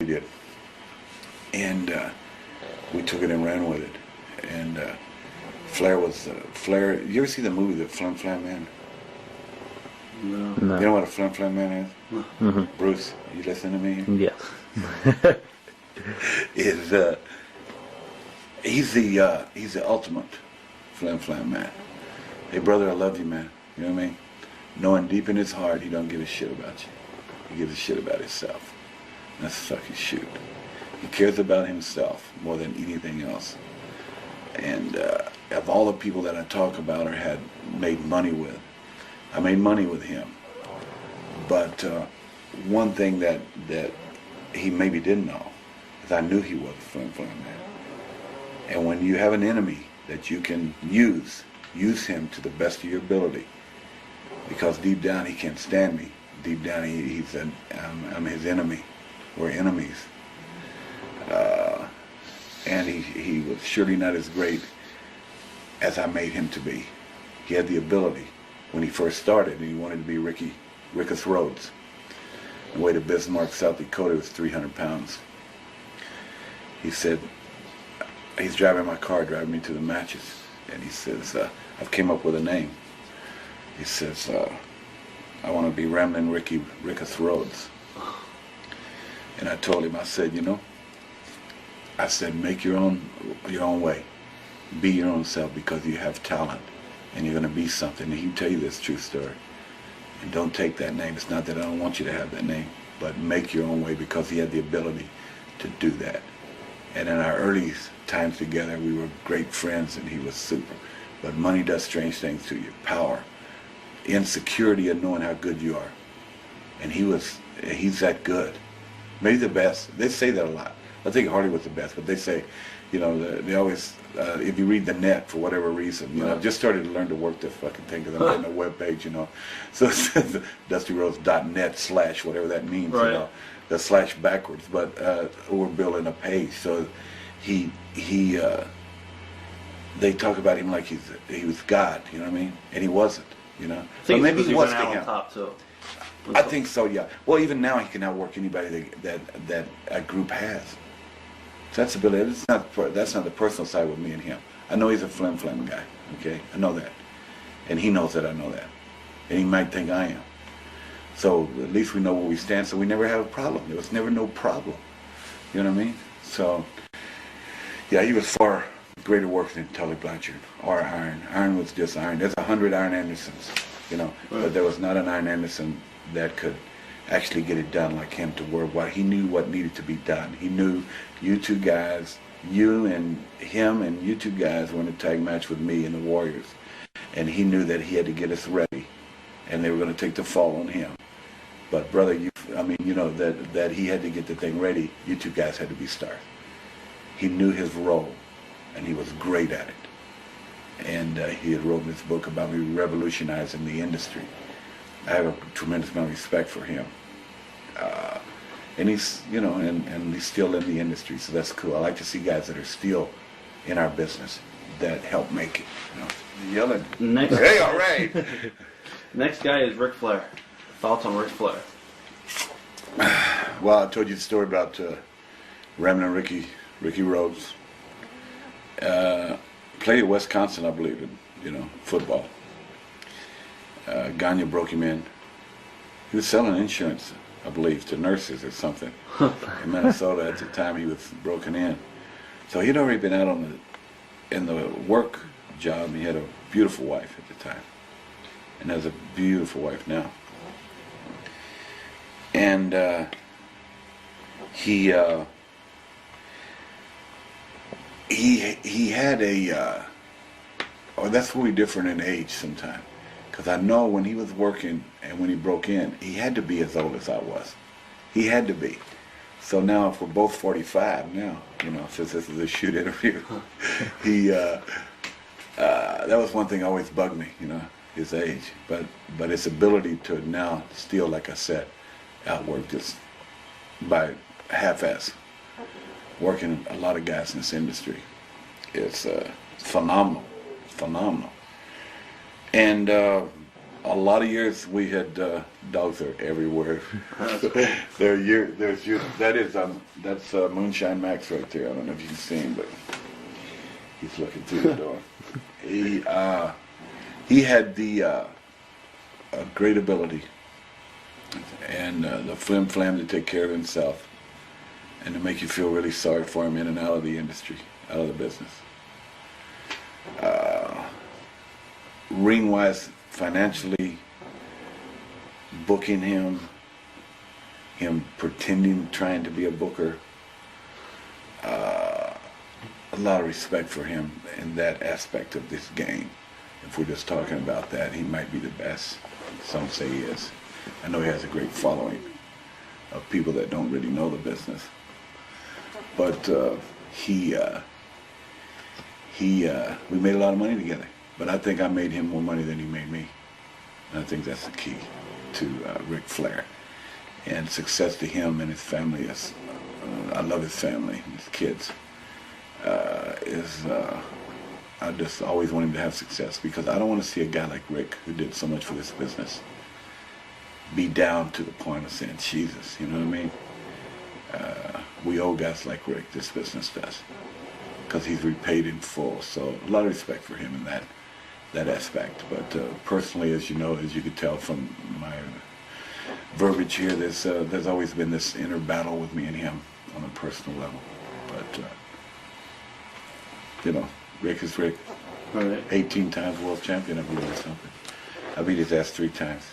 did. And we took it and ran with it. And Flair was Flair. You ever see the movie The Flim Flam Man? No. You know what a Flim Flam Man is? No. Mm-hmm. Bruce, you listen to me? Yes. He's the ultimate Flim Flam Man. Hey brother, I love you, man. You know what I mean? Knowing deep in his heart he don't give a shit about you. He gives a shit about himself. And that's fucking shoot. He cares about himself more than anything else. And of all the people that I talk about or had made money with, I made money with him. But one thing that he maybe didn't know is I knew he was a Flim Flam Man. And when you have an enemy that you can use him to the best of your ability. Because deep down he can't stand me. Deep down I'm his enemy. We're enemies. And he was surely not as great as I made him to be. He had the ability. When he first started, he wanted to be Rickus Rhodes. The way to Bismarck, South Dakota was 300 pounds. He said, he's driving my car, driving me to the matches. And he says, I've came up with a name. He says, I want to be Ramblin' Rickus Rhodes. And I told him, I said, make your own way. Be your own self because you have talent and you're going to be something. And he'll tell you this true story. And don't take that name. It's not that I don't want you to have that name, but make your own way because he had the ability to do that. And in our early times together, we were great friends and he was super. But money does strange things to you. Power, insecurity of knowing how good you are. And he's that good. Maybe the best. They say that a lot. I think Hardy was the best, but they say, they always, if you read the net for whatever reason, I've just started to learn to work this fucking thing because I'm on a web page, So it says DustyRhodes.net/ whatever that means, right. The slash backwards, but we're building a page. So they talk about him like he was God, you know what I mean? And he wasn't, But maybe he was to him. On top too. I think so, yeah. Well, even now he can outwork anybody that a group has. So that's ability. That's not the personal side with me and him. I know he's a flim guy, okay? I know that. And he knows that I know that. And he might think I am. So at least we know where we stand, so we never have a problem. There was never no problem. You know what I mean? So, yeah, he was far greater work than Tully Blanchard or Iron. Iron was just Iron. There's 100 Iron Andersons, Right. But there was not an Iron Anderson that could actually get it done like him to where he knew what needed to be done. He knew you two guys, you and him and you two guys were in a tag match with me and the Warriors. And he knew that he had to get us ready and they were going to take the fall on him. But brother, that he had to get the thing ready, you two guys had to be stars. He knew his role and he was great at it. And he had written this book about me revolutionizing the industry. I have a tremendous amount of respect for him. And he's, and he's still in the industry, so that's cool. I like to see guys that are still in our business that help make it. Yelling. Hey, all right. Next guy is Ric Flair. Thoughts on Ric Flair? Well, I told you the story about Ramblin' Ricky Rhodes. Played at Wisconsin, I believe, in football. Gagne broke him in. He was selling insurance, I believe, to nurses or something in Minnesota at the time he was broken in. So he'd already been out in the work job. He had a beautiful wife at the time, and has a beautiful wife now. And he had that's where we're different in age sometimes. Because I know when he was working and when he broke in, he had to be as old as I was. He had to be. So now if we're both 45 now, since this is a shoot interview, that was one thing always bugged me, his age. But his ability to now still, like I said, outwork just by half-ass, working a lot of guys in this industry. It's phenomenal. And a lot of years we had dogs are everywhere. That's cool. That's Moonshine Max right there. I don't know if you can see him, but he's looking through the door. He had the a great ability and the flim flam to take care of himself and to make you feel really sorry for him in and out of the industry, out of the business. Ring wise, financially, booking him pretending, trying to be a booker, a lot of respect for him in that aspect of this game. If we're just talking about that, he might be the best. Some say he is. I know he has a great following of people that don't really know the business. But we made a lot of money together. But I think I made him more money than he made me. And I think that's the key to Ric Flair. And success to him and his family is, I love his family, his kids, I just always want him to have success because I don't want to see a guy like Rick, who did so much for this business, be down to the point of saying, Jesus, you know what I mean? We owe guys like Rick, this business does, because he's repaid in full. So a lot of respect for him in that aspect. But personally, as you know, as you could tell from my verbiage here, there's always been this inner battle with me and him on a personal level. But you know, Rick is Rick. Right. 18 times world champion, I believe, or something. I beat his ass 3 times.